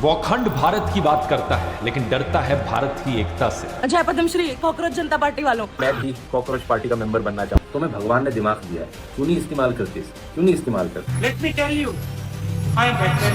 वो अखंड भारत की बात करता है लेकिन डरता है भारत की एकता से। अजय पद्मश्री कॉकरोच जनता पार्टी वालों। मैं भी कॉकरोच पार्टी का मेंबर बनना चाहता हूँ। तो मैं भगवान ने दिमाग दिया है, क्यों नहीं इस्तेमाल करते? क्यों नहीं इस्तेमाल करते? Let me tell you, I better.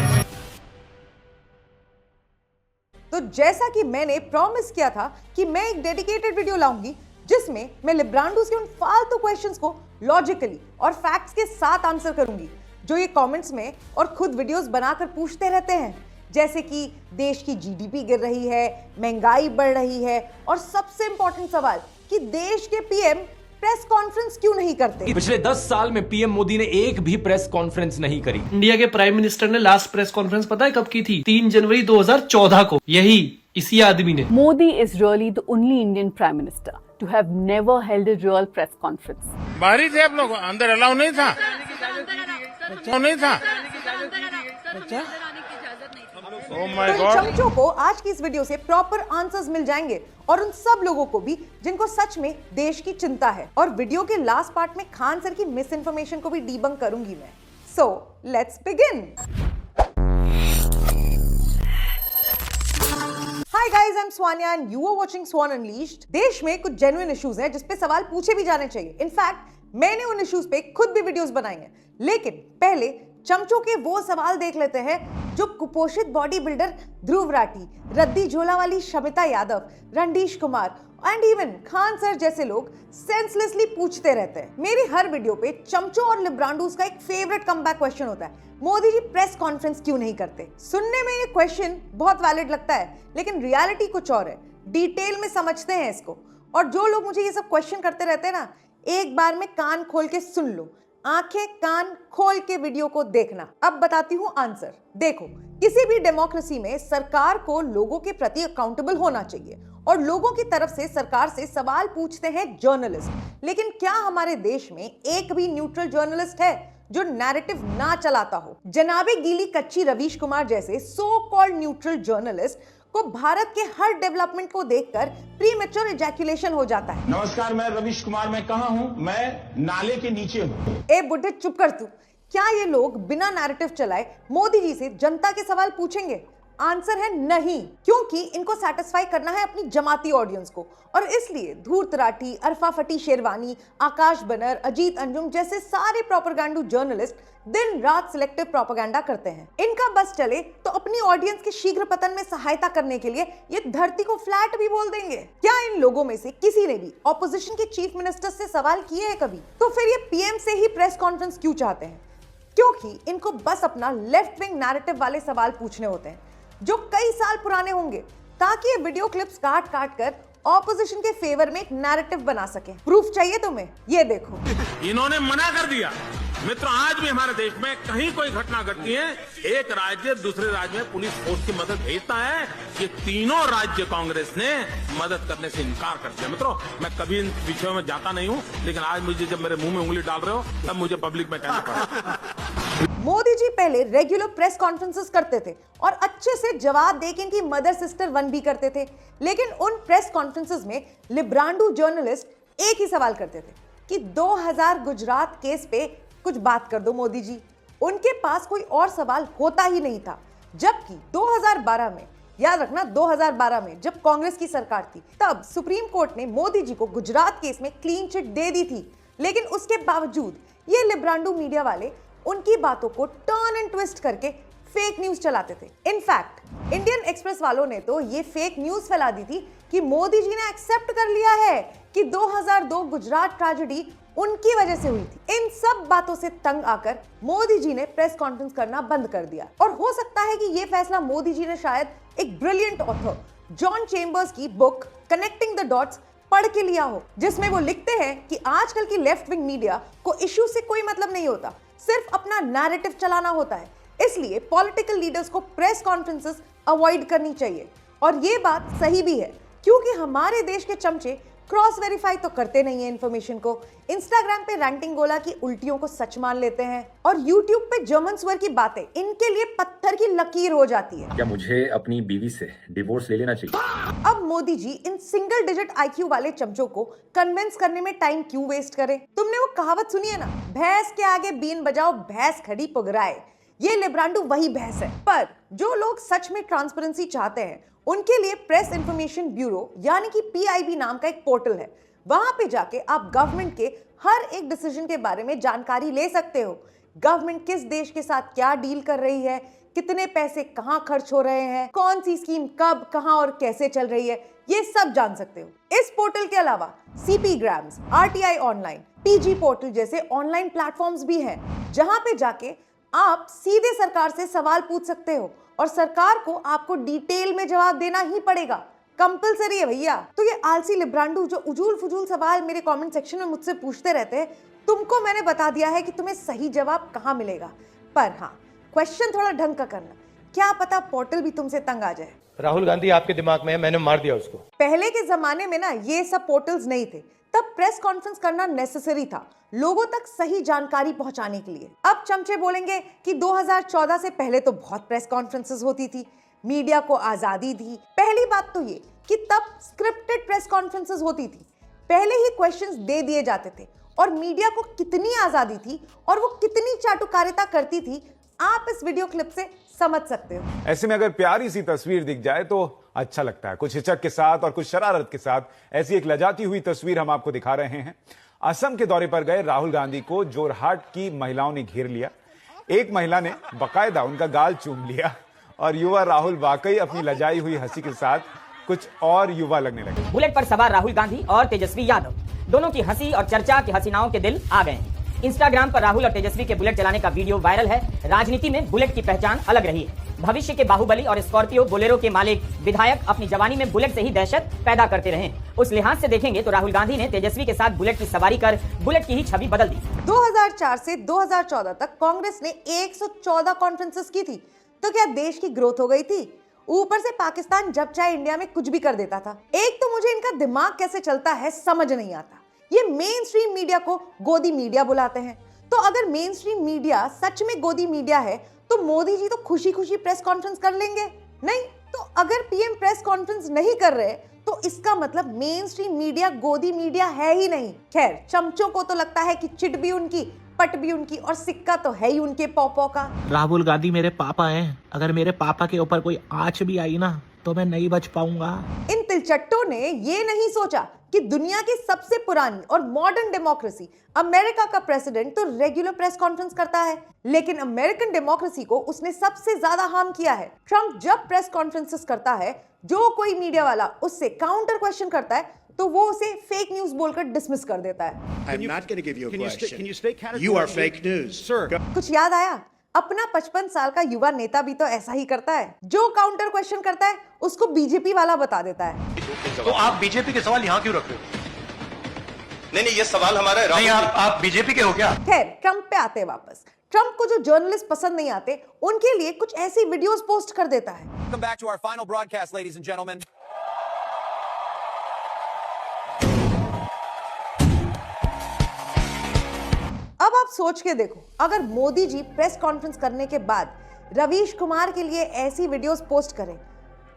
तो जैसा कि मैंने प्रॉमिस किया था कि मैं एक डेडिकेटेड वीडियो लाऊंगी जिसमें मैं लिब्रांडोस के उन फालतू क्वेश्चंस को लॉजिकली और फैक्ट्स के साथ आंसर करूंगी जो ये कमेंट्स में और खुद वीडियोस बनाकर पूछते रहते हैं, जैसे कि देश की जीडीपी गिर रही है, महंगाई बढ़ रही है और सबसे इंपॉर्टेंट सवाल कि देश के पीएम प्रेस कॉन्फ्रेंस क्यों नहीं करते। पिछले 10 साल में पीएम मोदी ने एक भी प्रेस कॉन्फ्रेंस नहीं करी। इंडिया के प्राइम मिनिस्टर ने लास्ट प्रेस कॉन्फ्रेंस पता है कब की थी? 3 जनवरी 2014 को। यही इसी आदमी ने। Modi is really the only Indian prime minister to have never held a real press conference. बाहरी थे आप लोग, अंदर अलाउ नहीं था। नहीं था। Oh my तो इन God. चमचों को आज की इस वीडियो से प्रॉपर आंसर्स मिल जाएंगे और उन सब लोगों को भी जिनको सच में देश की चिंता है। और वीडियो के लास्ट पार्ट में खान सर की मिस इन्फॉर्मेशन को भी डीबंक करूंगी मैं। So let's begin. Hi guys, I am Swania and you are watching Swan Unleashed. देश में कुछ जेन्युइन इश्यूज हैं जिस पे सवाल पूछे भी जाने चाहिए। इनफैक्ट मैंने उन इश्यूज पे खुद भी वीडियोस बनाई हैं, लेकिन पहले चमचों के वो सवाल देख लेते हैं जो कुपोषित बॉडी बिल्डर ध्रुव राठी, रद्दी झोला वाली Shamita Yadav, Randheesh Kumar and even Khan sir जैसे लोग सेंसलेसली पूछते रहते हैं। मेरी हर वीडियो पे चमचों और लिब्रांडोस का एक फेवरेट कमबैक क्वेश्चन होता है, मोदी जी प्रेस कॉन्फ्रेंस क्यों नहीं करते। सुनने में ये क्वेश्चन बहुत वैलिड लगता है, लेकिन रियलिटी कुछ और है। डिटेल में समझते हैं इसको। और जो लोग मुझे ये सब क्वेश्चन करते रहते हैं ना, एक बार में कान खोल के सुन लो, आंखें कान खोल के वीडियो को देखना। अब बताती हूँ आंसर। देखो, किसी भी डेमोक्रेसी में सरकार को लोगों के प्रति अकाउंटेबल होना चाहिए और लोगों की तरफ से सरकार से सवाल पूछते हैं जर्नलिस्ट। लेकिन क्या हमारे देश में एक भी न्यूट्रल जर्नलिस्ट है जो नैरेटिव ना चलाता हो? जनाबे गीली कच्ची रवीश कुमार जैसे सो कॉल्ड न्यूट्रल जर्नलिस्ट को भारत के हर डेवलपमेंट को देखकर प्रीमेच्योर इजैकुलेशन हो जाता है। नमस्कार, मैं रवीश कुमार। मैं कहाँ हूँ? मैं नाले के नीचे हूँ। ए बुड्ढे चुप कर तू। क्या ये लोग बिना नैरेटिव चलाए मोदी जी से जनता के सवाल पूछेंगे? आंसर है नहीं, क्योंकि इनको सेटिस्फाई करना है अपनी जमाती ऑडियंस को। और इसलिए धूर्त राठी, अरफा फटी शेरवानी, आकाश बनर, अजीत अंजुम जैसे सारे प्रोपेगेंडा जर्नलिस्ट दिन रात सिलेक्टिव प्रोपेगेंडा करते हैं। इनका बस चले तो अपनी ऑडियंस के शीघ्र पतन में सहायता करने के लिए ये धरती को फ्लैट भी बोल देंगे। क्या इन लोगों में से किसी ने भी ऑपोजिशन के चीफ मिनिस्टर से सवाल किए हैं कभी? तो फिर ये पीएम से ही प्रेस कॉन्फ्रेंस क्यों चाहते हैं? क्योंकि इनको बस अपना लेफ्ट विंग नैरेटिव वाले सवाल पूछने होते हैं जो कई साल पुराने होंगे, ताकि ये वीडियो क्लिप्स काट काट कर ऑपोजिशन के फेवर में एक नैरेटिव बना सके। प्रूफ चाहिए तुम्हें? ये देखो। इन्होंने मना कर दिया। मित्रों, आज भी हमारे देश में कहीं कोई घटना घटती है, एक राज्य दूसरे राज्य में पुलिस फोर्स की मदद भेजता है। ये तीनों राज्य कांग्रेस ने मदद करने से इनकार कर दिया। मित्रों, मैं कभी इन विषयों में जाता नहीं हूं, लेकिन आज मुझे जब मेरे मुंह में उंगली डाल रहे हो तब मुझे पब्लिक में कहना पड़ा। मोदी जी पहले रेगुलर प्रेस कॉन्फ्रेंसेस करते थे और अच्छे से जवाब देके इनकी मदर सिस्टर वन भी करते थे, लेकिन उन प्रेस कॉन्फ्रेंसेस में लिब्रांडो जर्नलिस्ट एक ही सवाल करते थे कि 2000 गुजरात केस पे कुछ बात कर दो मोदी जी। उनके पास कोई और सवाल होता ही नहीं था। जबकि 2012 में, याद रखना 2012 में जब कांग्रेस की सरकार थी, तब सुप्रीम कोर्ट ने मोदी जी को गुजरात केस में क्लीन चिट दे दी थी। लेकिन उसके बावजूद ये लिब्रांडो मीडिया वाले उनकी बातों को टर्न एंड ट्विस्ट करके फेक न्यूज चलाते थे। इनफैक्ट इंडियन एक्सप्रेस वालों ने तो ये फेक न्यूज फैला दी थी कि मोदी जी ने एक्सेप्ट कर लिया है कि 2002 गुजरात ट्रेजेडी उनकी वजह से हुई थी। इन सब बातों से तंग आकर मोदी जी ने प्रेस कॉन्फ्रेंस करना बंद कर दिया। और हो सकता है कि ये फैसला मोदी जी ने शायद एक ब्रिलियंट ऑथर जॉन चेम्बर्स की बुक कनेक्टिंग द डॉट्स पढ़ के लिया हो, जिसमें वो लिखते हैं कि आजकल की लेफ्ट विंग मीडिया को इश्यू से कोई मतलब नहीं होता, सिर्फ अपना नैरेटिव चलाना होता है। इसलिए पॉलिटिकल लीडर्स को प्रेस कॉन्फ्रेंसेस अवॉइड करनी चाहिए। और ये बात सही भी है, क्योंकि हमारे देश के चमचे क्रॉस वेरीफाई तो करते नहीं है इन्फॉर्मेशन को, इंस्टाग्राम पे रैंटिंग गोला की उल्टियों को सच मान लेते हैं और यूट्यूब पे जर्मन स्वर की बातें इनके लिए पत्थर की लकीर हो जाती है। क्या मुझे अपनी बीवी से डिवोर्स ले लेना चाहिए? अब Modi ji in single digit IQ वाले चमचों को कन्विंस करने में टाइम क्यों वेस्ट करें? तुमने वो कहावत सुनी है ना, भैंस के आगे बीन बजाओ भैंस खड़ी पुगराए। ये लिब्रांडो वही बहस है। पर जो लोग सच में ट्रांसपेरेंसी चाहते हैं उनके लिए प्रेस इंफॉर्मेशन ब्यूरो यानी कि PIB नाम का एक पोर्टल है। वहां पे जाके आप गवर्नमेंट के हर एक डिसीजन के बारे में जानकारी ले सकते हो। गवर्नमेंट किस देश के साथ क्या डील कर रही है, कितने पैसे कहां खर्च हो रहे हैं, कौन सी स्कीम कब कहां और कैसे चल रही है, ये सब जान सकते हो। इस पोर्टल के अलावा CP grams, RTI online, PG portal जैसे ऑनलाइन प्लेटफॉर्म्स भी हैं जहां पे जाके आप सीधे सरकार से सवाल पूछ सकते हो और सरकार को आपको डिटेल में जवाब देना ही पड़ेगा, कंपलसरी है भैया। तो ये आलसी लिब्रांडो जो उजूल फुजूल सवाल मेरे कमेंट सेक्शन में मुझसे पूछते रहते हैं, तुमको मैंने बता दिया है कि तुम्हें सही जवाब कहां मिलेगा। पर हाँ, क्वेश्चन थोड़ा ढंग का करना, क्या पता पोर्टल भी तुमसे तंग आ जाए। राहुल गांधी आपके दिमाग में है, मैंने मार दिया उसको। पहले के जमाने में ना ये सब पोर्टल्स नहीं थे, तब प्रेस कॉन्फ्रेंस करना नेसेसरी था लोगों तक सही जानकारी पहुंचाने के लिए। अब चमचे बोलेंगे कि 2014 से पहले तो बहुत प्रेस कॉन्फ्रेंसेस होती थी, मीडिया को आजादी थी। पहली बात तो ये कि तब स्क्रिप्टेड प्रेस कॉन्फ्रेंसेस होती थी, पहले ही क्वेश्चंस दे दिए जाते थे और मीडिया को कितनी आजादी थी और वो कितनी चाटुकारिता करती थी, आप इस वीडियो क्लिप से समझ सकते हो। ऐसे में अगर प्यारी सी तस्वीर दिख जाए तो अच्छा लगता है। कुछ हिचक के साथ और कुछ शरारत के साथ ऐसी एक लजाती हुई तस्वीर हम आपको दिखा रहे हैं। असम के दौरे पर गए राहुल गांधी को जोरहाट की महिलाओं ने घेर लिया। एक महिला ने बाकायदा उनका गाल चूम लिया और युवा राहुल वाकई अपनी लजाई हुई हंसी के साथ कुछ और युवा लगने लगे। बुलेट पर सवार राहुल गांधी और तेजस्वी यादव दोनों की हंसी और चर्चा के हसीनाओं के दिल आ गए। इंस्टाग्राम पर राहुल और तेजस्वी के बुलेट चलाने का वीडियो वायरल है। राजनीति में बुलेट की पहचान अलग रही है। भविष्य के बाहुबली और स्कॉर्पियो बोलेरो के मालिक विधायक अपनी जवानी में बुलेट से ही दहशत पैदा करते रहे। उस लिहाज से देखेंगे तो राहुल गांधी ने तेजस्वी के साथ बुलेट की सवारी कर बुलेट की ही छवि बदल दी। 2004 से 2014 तक कांग्रेस ने 114 कॉन्फ्रेंसेस की थी, तो क्या देश की ग्रोथ हो गई थी? ऊपर से पाकिस्तान जब चाहे इंडिया में कुछ भी कर देता था। एक तो मुझे इनका दिमाग कैसे चलता है समझ नहीं आता। ये मेन स्ट्रीम मीडिया को गोदी मीडिया बुलाते हैं, तो अगर मेन स्ट्रीम मीडिया सच में गोदी मीडिया है तो मोदी जी तो खुशी खुशी प्रेस कॉन्फ्रेंस कर लेंगे। नहीं तो अगर PM प्रेस कॉन्फ्रेंस नहीं कर रहे तो इसका मतलब मेन स्ट्रीम मीडिया गोदी मीडिया है ही नहीं। खैर, चमचों को तो लगता है कि चिट भी उनकी, पट भी उनकी और सिक्का तो है ही उनके पौपौ का। राहुल गांधी मेरे पापा हैं, अगर मेरे पापा के ऊपर कोई आंच भी आई ना तो मैं नहीं बच पाऊंगा। इन तिलचट्टों ने ये नहीं सोचा कि दुनिया की सबसे पुरानी और मॉडर्न डेमोक्रेसी अमेरिका का प्रेसिडेंट तो रेगुलर प्रेस कॉन्फ्रेंस करता है, लेकिन अमेरिकन डेमोक्रेसी को उसने सबसे ज्यादा हार्म किया है। ट्रंप जब प्रेस कॉन्फ्रेंसेस करता है, जो कोई मीडिया वाला उससे काउंटर क्वेश्चन करता है तो वो उसे फेक न्यूज बोलकर डिसमिस कर देता है। कुछ याद आया? अपना 55 साल का युवा नेता भी तो ऐसा ही करता है। जो काउंटर क्वेश्चन करता है उसको बीजेपी वाला बता देता है। तो आप बीजेपी के सवाल यहाँ क्यों रखते हो? नहीं, ये सवाल हमारा नहीं, आप बीजेपी के हो क्या? खैर, ट्रंप पे आते वापस। ट्रंप को जो जर्नलिस्ट पसंद नहीं आते उनके लिए कुछ ऐसी वीडियोस पोस्ट कर देता है। Welcome back to our final broadcast, ladies and gentlemen. अब आप सोच के देखो, अगर मोदी जी प्रेस कॉन्फ्रेंस करने के बाद रवीश कुमार के लिए ऐसी वीडियोस पोस्ट करें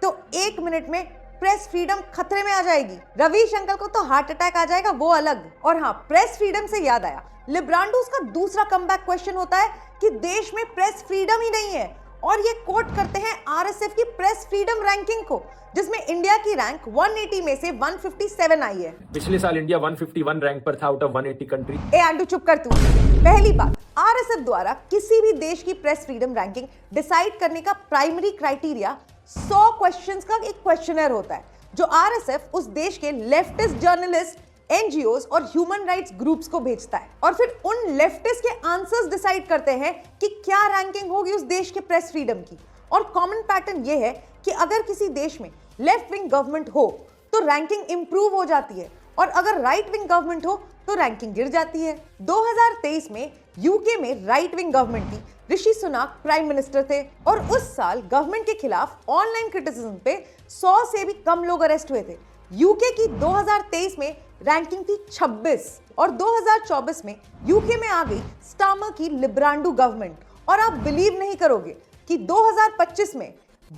तो 1 मिनट में प्रेस फ्रीडम खतरे में आ जाएगी। रवीश अंकल को तो हार्ट अटैक आ जाएगा, वो अलग। और हाँ, प्रेस फ्रीडम से याद आया, लिब्रांडोस का दूसरा कमबैक क्वेश्चन होता है कि देश में प्रेस फ्रीडम ही नहीं है, और ये कोट करते हैं RSF की प्रेस फ्रीडम रैंकिंग को, जिसमें इंडिया की रैंक 180 में से 157 आई है। पिछले साल इंडिया 151 रैंक पर था आउट ऑफ 180 कंट्री। ए आंडू चुप कर तू। पहली बात, RSF द्वारा किसी भी देश की प्रेस फ्रीडम रैंकिंग डिसाइड करने का प्राइमरी क्राइटेरिया 100 क्वेश्चंस का एक क्वेश्चनर होता है, जो RSF उस देश के लेफ्टिस्ट जर्नलिस्ट, NGOs और ह्यूमन राइट्स ग्रुप्स को भेजता है, और फिर उन लेफ्टिस्ट के आंसर्स डिसाइड करते हैं कि क्या रैंकिंग होगी उस देश के प्रेस फ्रीडम की। और कॉमन पैटर्न ये है कि अगर किसी देश में लेफ्ट विंग गवर्नमेंट हो तो रैंकिंग इंप्रूव हो जाती है, और अगर राइट विंग गवर्नमेंट हो तो रैंकिंग गिर जाती है। 2023 में यूके में राइट विंग गवर्नमेंट थी, ऋषि सुनाक प्राइम मिनिस्टर थे, और उस साल गवर्नमेंट के खिलाफ ऑनलाइन क्रिटिसिज्म पे 100 से भी कम लोग अरेस्ट हुए थे। यूके की 2023 में रैंकिंग थी 26, और 2024 में यूके में आ गई स्टार्मर की लिब्रांडो गवर्नमेंट। और आप बिलीव नहीं करोगे कि 2025 में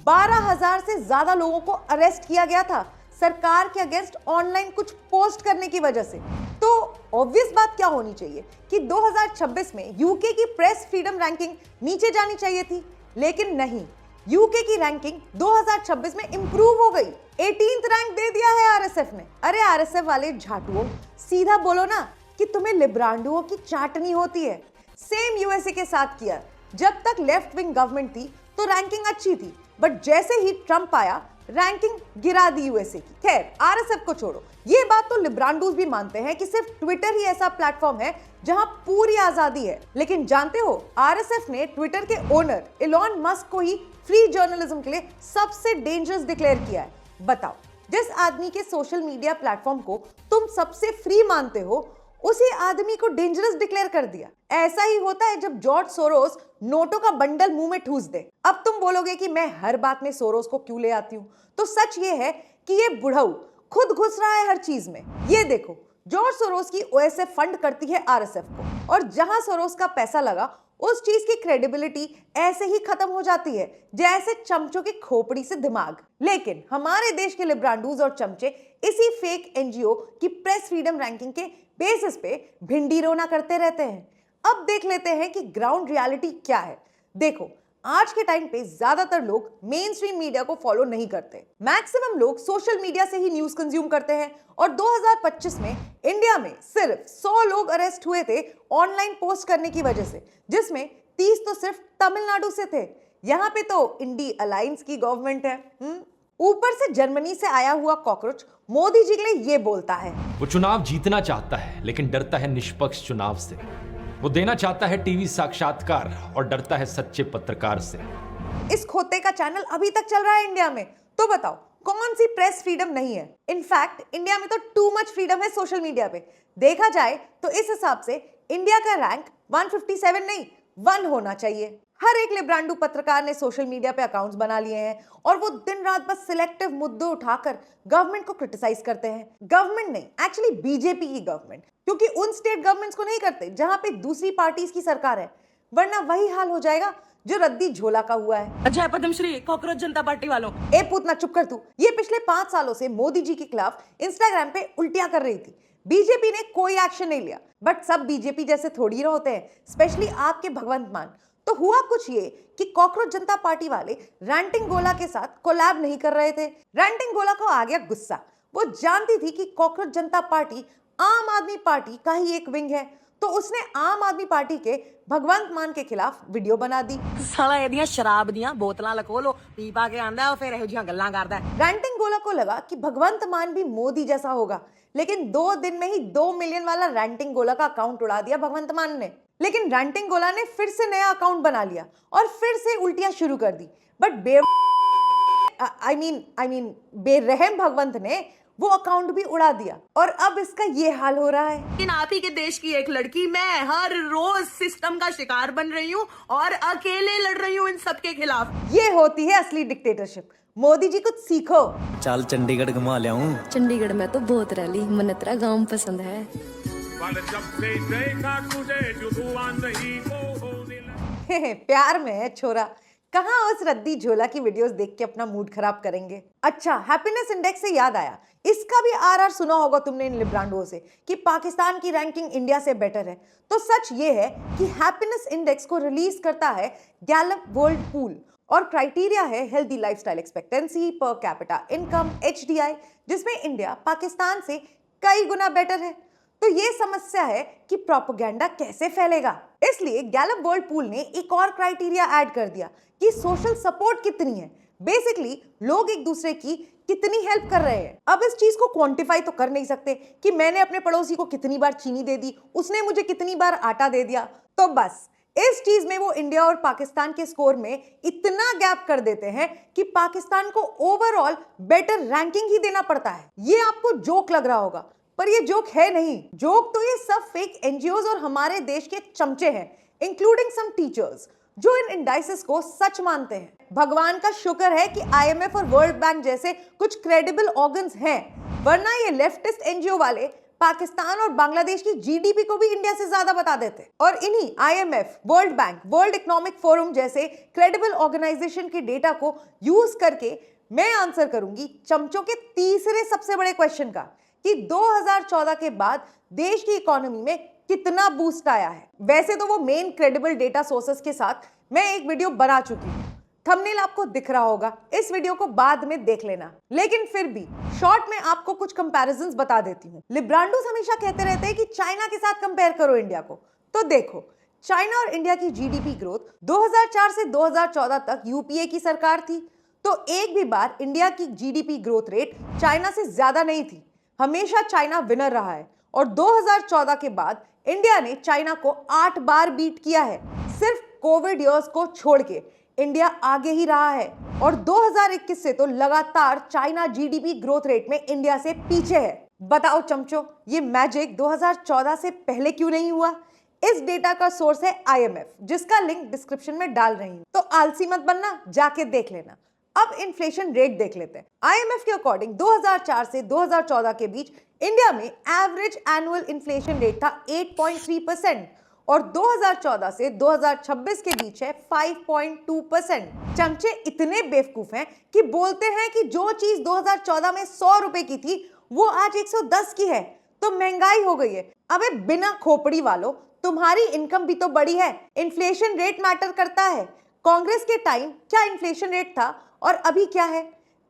12,000 से ज्यादा लोगों को अरेस्ट किया गया था सरकार के अगेंस्ट ऑनलाइन कुछ पोस्ट करने की वजह से। तो ऑब्वियस बात क्या होनी चाहिए कि 2026 में यूके की प्रेस फ्रीडम रैंकिंग नीचे जानी चाहिए थी, लेकिन नहीं, यूके की रैंकिंग 2026 में इंप्रूव हो गई। 18th रैंक दे दिया है आरएसएफ ने। अरे आरएसएफ वाले झाटुओं, सीधा बोलो ना कि तुम्हें लिब्रांडुओं की चाटनी होती है। सेम यूएसए के साथ किया। जब तक लेफ्ट विंग गवर्नमेंट थी तो रैंकिंग अच्छी थी, बट जैसे ही ट्रंप आया रैंकिंग गिरा दी यूएसए की। खैर, आरएसएफ को छोड़ो, ये बात तो लिब्रांडूज भी मानते हैं कि सिर्फ ट्विटर ही ऐसा प्लेटफॉर्म है जहां पूरी आजादी है। लेकिन जानते हो, आरएसएफ ने ट्विटर के ओनर इलॉन मस्क को ही फ्री जर्नलिज्म के लिए सबसे डेंजरस डिक्लेयर किया है। बताओ, जिस आदमी के सोशल मीडिया प्लेटफॉर्म को तुम सबसे फ्री मानते हो, उसी आदमी को डेंजरस डिक्लेयर कर दिया। ऐसा ही होता है जब जॉर्ज सोरोस नोटों का बंडल मुंह में ठूस दे। अब तुम बोलोगे कि मैं हर बात में सोरोस को क्यों ले आती हूँ, तो सच ये है कि ये बुढ़ऊ खुद घुस रहा है हर चीज में। ये देखो, जॉर्ज सोरोस की ओएसए फंड करती है आरएसएफ को, और जहां सोरोस का पैसा लगा उस चीज की क्रेडिबिलिटी ऐसे ही खत्म हो जाती है जैसे चमचों की खोपड़ी से दिमाग। लेकिन हमारे देश के लिब्रांडूज और चमचे इसी फेक एनजीओ की प्रेस फ्रीडम रैंकिंग के बेसिस पे भिंडी रोना करते रहते हैं। अब देख लेते हैं कि ग्राउंड रियलिटी क्या है। देखो, आज के टाइम पे ज्यादातर लोग मेन स्ट्रीम मीडिया को फॉलो नहीं करते। मैक्सिमम लोग सोशल मीडिया से ही न्यूज कंज्यूम करते हैं, और 2025 में इंडिया में सिर्फ 100 लोग अरेस्ट हुए थे ऑनलाइन पोस्ट करने की वजह से, जिसमें 30 तो सिर्फ तमिलनाडु से थे। यहाँ पे तो इंडी अलायंस की गवर्नमेंट है। ऊपर से जर्मनी से आया हुआ कॉकरोच मोदी जी के लिए ये बोलता है, वो चुनाव जीतना चाहता है लेकिन डरता है निष्पक्ष चुनाव से। वो देना चाहता है टीवी साक्षात्कार और डरता है सच्चे पत्रकार से। इस खोते का चैनल अभी तक चल रहा है इंडिया में, तो बताओ कौन सी प्रेस फ्रीडम नहीं है। इनफैक्ट इंडिया में तो टू मच फ्रीडम है सोशल मीडिया पे। देखा जाए तो इस हिसाब से इंडिया का रैंक 157 नहीं 1 होना चाहिए। हर एक लिब्रांडू पत्रकार ने सोशल मीडिया पे अकाउंट्स बना लिए हैं, और वो दिन रात बस सिलेक्टिव मुद्दे उठाकर गवर्नमेंट को क्रिटिसाइज करते हैं। गवर्नमेंट नहीं, एक्चुअली बीजेपी की गवर्नमेंट, क्योंकि उन स्टेट गवर्नमेंट्स को नहीं करते जहां पे दूसरी पार्टीज की सरकार है, वरना वही हाल हो जाएगा जो रद्दी झोला का हुआ है। जय पद्मश्री कॉकरोच जनता पार्टी वालों। ए पूतना, चुप कर तू। ये पिछले 5 सालों से मोदी जी के खिलाफ इंस्टाग्राम पे उल्टियां कर रही थी। बीजेपी ने कोई एक्शन नहीं लिया, बट सब बीजेपी जैसे थोड़ी ना होते हैं, स्पेशली आपके भगवंत मान। तो हुआ कुछ ये कि कॉकरोच जनता पार्टी वाले रैंटिंग गोला के साथ कोलैब नहीं कर रहे थे। रैंटिंग गोला को आ गया गुस्सा। वो जानती थी कि कॉकरोच जनता पार्टी आम आदमी पार्टी का ही एक विंग है, तो उसने आम आदमी पार्टी के भगवंत मान के खिलाफ वीडियो बना दी। साला एदियां शराब दियां बोतलां लखो लो, पी पा के आंदा और फिर एहो जिहां गल्लां करदा है। रैंटिंग गोला को लगा कि भगवंत मान भी मोदी जैसा होगा, लेकिन 2 दिन में ही 2 मिलियन वाला रैंटिंग गोला का अकाउंट उड़ा दिया भगवंत मान ने। लेकिन रैंटिंग गोला ने फिर से नया अकाउंट बना लिया और फिर से उल्टियां शुरू कर दी। बट बेरहम भगवंत ने वो अकाउंट भी उड़ा दिया, और अब इसका ये हाल हो रहा है। लेकिन आप ही के देश की एक लड़की, मैं हर रोज सिस्टम का शिकार बन रही हूँ और अकेले लड़ रही हूँ इन सब के खिलाफ। ये होती है असली डिक्टेटरशिप। मोदी जी कुछ सीखो। चल चंडीगढ़ घुमा लियाऊं। चंडीगढ़ में तो बहुत रैली, मन तेरा गाँव पसंद है। प्यार में है छोरा, कहाँ उस रद्दी झोला की वीडियोस देख के अपना मूड खराब करेंगे। अच्छा, हैप्पीनेस इंडेक्स से याद आया, इसका भी आरआर सुना होगा तुमने इन लिब्रांडो से कि पाकिस्तान की रैंकिंग इंडिया से बेटर है। तो सच ये है कि हैप्पीनेस इंडेक्स को रिलीज करता है गैलप वर्ल्ड पूल, और क्राइटेरिया है healthy lifestyle expectancy, per capita income, HDI, जिसमें इंडिया पाकिस्तान से कई गुना बेटर है। तो ये समस्या है कि प्रोपेगेंडा कैसे फैलेगा। इसलिए गैलप वर्ल्ड पूल ने एक और क्राइटेरिया ऐड कर दिया कि सोशल सपोर्ट कितनी है। बेसिकली लोग एक दूसरे की कितनी हेल्प कर रहे हैं। अब इस चीज को क्वांटिफाई तो कर नहीं सकते कि मैंने अपने पड़ोसी को कितनी बार चीनी दे दी, उसने मुझे कितनी बार आटा दे दिया। तो बस इस चीज में वो इंडिया और पाकिस्तान के स्कोर में इतना गैप कर देते हैं कि पाकिस्तान को ओवरऑल बेटर रैंकिंग ही देना पड़ता है। ये आपको जोक लग रहा होगा, पर ये जोक है नहीं। जोक तो ये सब फेक एनजीओज और हमारे देश के चमचे हैं, इंक्लूडिंग सम टीचर्स, जो इन इंडाइसेस को सच मानते हैं। भगवान का शुक्र है कि IMF और वर्ल्ड बैंक जैसे कुछ क्रेडिबल ऑर्गन्स हैं, वरना ये लेफ्टिस्ट एनजीओ वाले पाकिस्तान और बांग्लादेश की जीडीपी को भी इंडिया से ज्यादा बता देते। और इन्हीं IMF, world bank, world economic forum जैसे क्रेडिबल ऑर्गेनाइजेशन के डेटा को यूज करके मैं आंसर करूंगी चमचों के तीसरे सबसे बड़े क्वेश्चन का, कि 2014 के बाद देश की इकोनॉमी में कितना बूस्ट आया है। वैसे तो वो मेन क्रेडिबल डेटा सोर्सेस के साथ मैं एक वीडियो बना चुकी हूँ, थंबनेल आपको दिख रहा होगा, इस वीडियो को बाद में देख लेना। लेकिन फिर भी शॉर्ट में आपको कुछ कंपैरिजंस बता देती हूँ। लिब्रांडोस हमेशा कहते रहते हैं कि चाइना के साथ कंपेयर करो इंडिया को, तो देखो चाइना और इंडिया की जीडीपी ग्रोथ 2004 से 2014 तक यूपीए की सरकार थी, तो एक भी बार इंडिया की जीडीपी ग्रोथ रेट चाइना से ज्यादा नहीं थी। हमेशा चाइना विनर रहा है और 2014 के बाद इंडिया ने चाइना को 8 बार बीट किया है। सिर्फ कोविड ईयर्स को छोड़ के इंडिया आगे ही रहा है और 2021 से तो लगातार चाइना जीडीपी ग्रोथ रेट में इंडिया से पीछे है। बताओ चमचो, ये मैजिक 2014 से पहले क्यों नहीं हुआ? इस डेटा का सोर्स है IMF, जिसका लिंक डिस्क्रिप्शन में डाल रही हूं, तो आलसी मत बनना, जाके देख लेना। अब इन्फ्लेशन रेट देख लेते हैं। IMF के अकॉर्डिंग 2004 से 2014 के बीच इंडिया में एवरेज एनुअल इन्फ्लेशन रेट था 8.3% और 2014 से 2026 के बीच है 5.2%। चमचे इतने बेवकूफ हैं कि बोलते हैं कि जो चीज 2014 में 100 रुपए की थी वो आज 110 की है, तो महंगाई हो गई है। अबे बिना खोपड़ी वालों, तुम्हारी इनकम भी तो बढ़ी है। इन्फ्लेशन रेट मैटर करता है। कांग्रेस के टाइम क्या इन्फ्लेशन रेट था और अभी क्या है?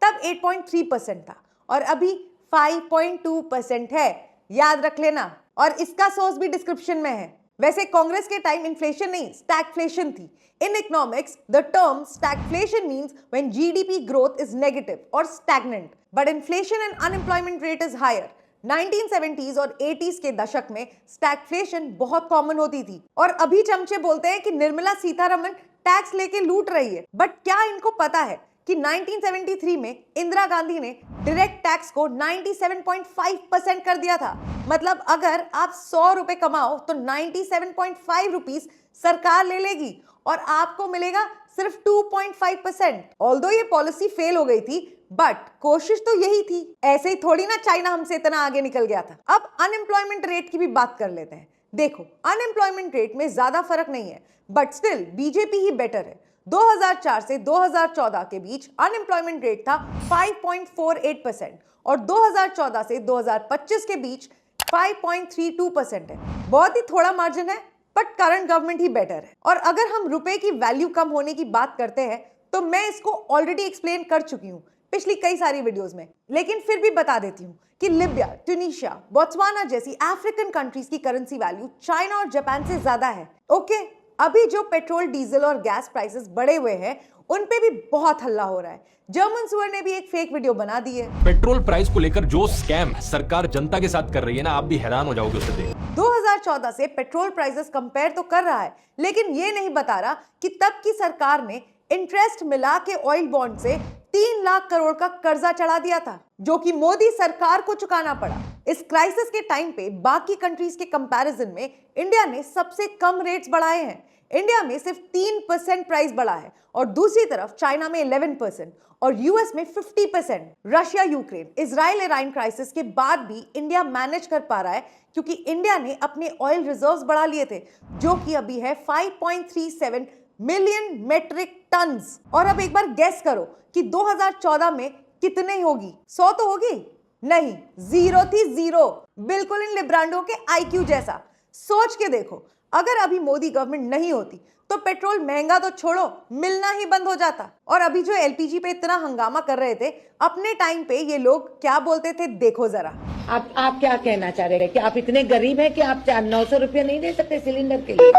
तब 8.3% था और अभी 5.2% है, याद रख लेना। और इसका सोर्स भी डिस्क्रिप्शन में है। वैसे कांग्रेस के टाइम इन्फ्लेशन नहीं, स्टैगफ्लेशन थी। In economics, the term stagflation means when GDP growth is negative or stagnant, but inflation and unemployment rate is higher. 1970s और 80s के दशक में स्टैगफ्लेशन बहुत कॉमन होती थी और अभी चमचे बोलते हैं कि निर्मला सीतारमण टैक्स लेके लूट रही है। बट क्या इनको पता है कि 1973 में इंदिरा गांधी ने डायरेक्ट टैक्स को 97.5% कर दिया था। मतलब अगर आप 100 रुपए कमाओ तो 97.5 रुपीस सरकार ले लेगी और आपको मिलेगा सिर्फ 2.5%। ऑल्दो ये पॉलिसी फेल हो गई थी, बट कोशिश तो यही थी। ऐसे ही थोड़ी ना चाइना हमसे इतना आगे निकल गया था। अब अनएम्प्लॉयमेंट रेट की भी बात कर लेते हैं। देखो, अनएम्प्लॉयमेंट रेट में ज्यादा फर्क नहीं है, but still BJP he better है। 2004 से 2014 के बीच अनएम्प्लॉयमेंट रेट था 5.48% और 2014 से 2025 के बीच 5.32% है। बहुत ही थोड़ा मार्जिन है, but current government he better है। और अगर हम रुपए की वैल्यू कम होने की बात करते हैं तो मैं इसको ऑलरेडी एक्सप्लेन कर चुकी हूँ पिछली कई सारी वीडियोस में, लेकिन फिर भी बता देती हूँ कि लिबिया, ट्यूनीशिया, बोत्सवाना जैसी अफ्रीकन कंट्रीज की करेंसी वैल्यू चाइना और जापान से ज्यादा है। ओके, अभी जो पेट्रोल, डीजल और गैस प्राइसेस बढ़े हुए हैं उन पे भी बहुत हल्ला हो रहा है। जर्मन सुअर ने भी एक फेक वीडियो बना दी है। पेट्रोल प्राइस को लेकर जो स्कैम सरकार जनता के साथ कर रही है ना, आप भी हैरान हो जाओगे उसे देख। 2014 से पेट्रोल प्राइसेस कंपेयर तो कर रहा है, लेकिन ये नहीं बता रहा कि तब की सरकार ने इंटरेस्ट मिला के ऑयल बॉन्ड से 3 लाख करोड़ का कर्जा चढ़ा दिया था, जो कि मोदी सरकार को चुकाना पड़ा। इस क्राइसिस के टाइम पे बाकी कंट्रीज के कंपैरिजन में इंडिया ने सबसे कम रेट्स बढ़ाए हैं। इंडिया में सिर्फ 3% प्राइस बढ़ा है और दूसरी तरफ चाइना में 11% और यूएस में 50%। Russia, Ukraine, Israel, Iran crisis के बाद भी इंडिया मैनेज कर पा रहा है क्योंकि इंडिया ने अपने ऑयल रिजर्व्स बढ़ा लिए थे, जो कि अभी है 5.37 मिलियन मेट्रिक टन्स। और अब एक बार गेस करो कि 2014 में कितने होगी? 100 तो होगी नहीं, 0 थी, 0। बिल्कुल इन लिब्रांडो के IQ जैसा। सोच के देखो, अगर अभी मोदी गवर्नमेंट नहीं होती तो पेट्रोल महंगा तो छोड़ो, मिलना ही बंद हो जाता। और अभी जो LPG पे इतना हंगामा कर रहे थे, अपने टाइम पे ये लोग क्या बोलते थे, देखो जरा। आप क्या कहना चाह रहे हैं कि आप इतने गरीब हैं कि आप 900 रुपये नहीं दे सकते सिलेंडर के लिए?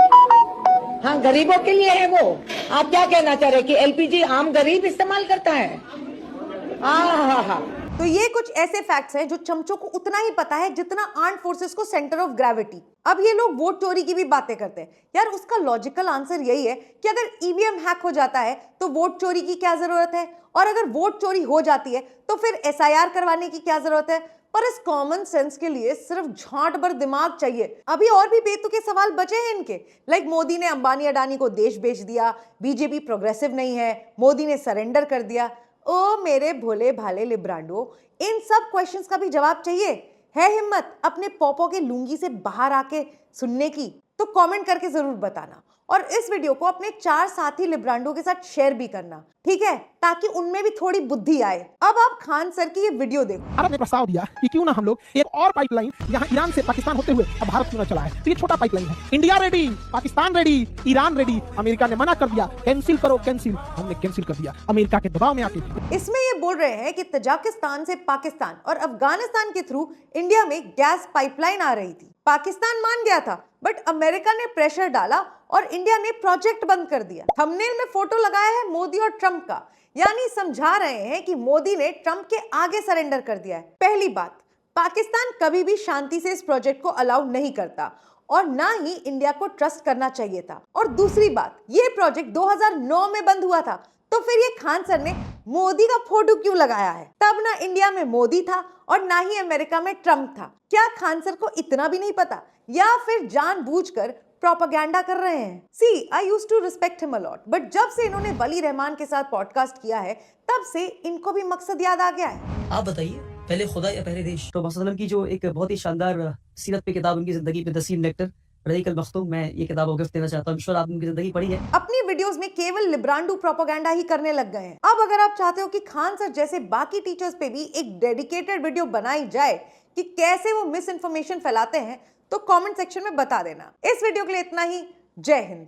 हाँ, गरीबों के लिए है वो। आप क्या कहना चाह रहे हैं कि LPG आम गरीब इस्तेमाल करता है? हाँ। तो ये कुछ ऐसे फैक्ट्स हैं जो चमचों को उतना ही पता है जितना आर्म्ड फोर्सेस को सेंटर ऑफ ग्रेविटी। अब ये लोग वोट चोरी की भी बातें करते हैं। यार, उसका लॉजिकल आंसर यही है कि अगर EVM हैक हो जाता है तो वोट चोरी की क्या जरूरत है, और अगर वोट चोरी हो जाती है तो फिर SIR करवाने की क्या जरूरत है। पर इस कॉमन सेंस के लिए सिर्फ झांट भर दिमाग चाहिए। अभी और भी बेतुके सवाल बचे हैं इनके, लाइक मोदी ने अंबानी अडानी को देश बेच दिया, बीजेपी प्रोग्रेसिव नहीं है, मोदी ने सरेंडर कर दिया। ओ मेरे भोले भाले लिब्रांडो, इन सब क्वेश्चंस का भी जवाब चाहिए? है हिम्मत अपने पॉपो के लुंगी से बाहर आके सुनने की? तो कमेंट करके जरूर बताना और इस वीडियो को अपने 4 साथी लिब्रांडो के साथ शेयर भी करना, ठीक है, ताकि उनमें भी थोड़ी बुद्धि आए। अब आप खान सर की ये वीडियो देखो। भारत ने प्रस्ताव दिया कि क्यों ना हम लोग एक और पाइपलाइन यहाँ ईरान से पाकिस्तान होते हुए अब भारत क्यों ना चलाए। तो ये छोटा पाइपलाइन है। India ready, Pakistan ready, Iran ready. America ने मना कर दिया, कैंसिल करो कैंसिल। हमने कैंसिल कर दिया अमेरिका के दबाव में आके। इसमें ये बोल रहे हैं कि तजाकिस्तान से पाकिस्तान और अफगानिस्तान के थ्रू इंडिया में गैस पाइपलाइन आ रही थी। पाकिस्तान मान गया था, बट अमेरिका ने प्रेशर डाला और इंडिया ने प्रोजेक्ट बंद कर दिया। थंबनेल में फोटो लगाया है मोदी और ट्रंप का, यानी समझा रहे हैं कि मोदी ने ट्रंप के आगे सरेंडर कर दिया है। पहली बात, पाकिस्तान कभी भी शांति से इस प्रोजेक्ट को अलाउ नहीं करता और ना ही इंडिया को ट्रस्ट करना चाहिए था। और दूसरी बात, ये प्रोजेक्ट 2009 में बंद हुआ था, तो फिर ये खान सर ने मोदी का फोटो क्यों लगाया है? तब ना इंडिया में मोदी था और ना ही अमेरिका में ट्रंप था। क्या खान सर को इतना भी नहीं पता, या फिर जानबूझकर प्रोपेगेंडा कर रहे हैं? See, I used to respect him a lot, but जब से इन्होंने वली रहमान के साथ पॉडकास्ट किया है, तब से इनको भी मकसद याद आ गया है। आप बताइए, पहले खुदा या पहले देश? तो मोहम्मद की जो एक बहुत ही शानदार सीरत पे किताब, उनकी जिंदगी पे दसीम लेक्चर रहीक अल मख्तूम, मैं ये किताब गिफ्ट देना चाहता हूँ। आपने उनकी जिंदगी पढ़ी है? अपनी वीडियोस में केवल लिब्रांडो प्रोपेगेंडा ही करने लग गए हैं। अब अगर आप चाहते हो कि खान सर जैसे बाकी टीचर्स पे भी एक डेडिकेटेड वीडियो बनाई जाए कि कैसे वो मिस इन्फॉर्मेशन फैलाते हैं, तो कमेंट सेक्शन में बता देना। इस वीडियो के लिए इतना ही। जय हिंद।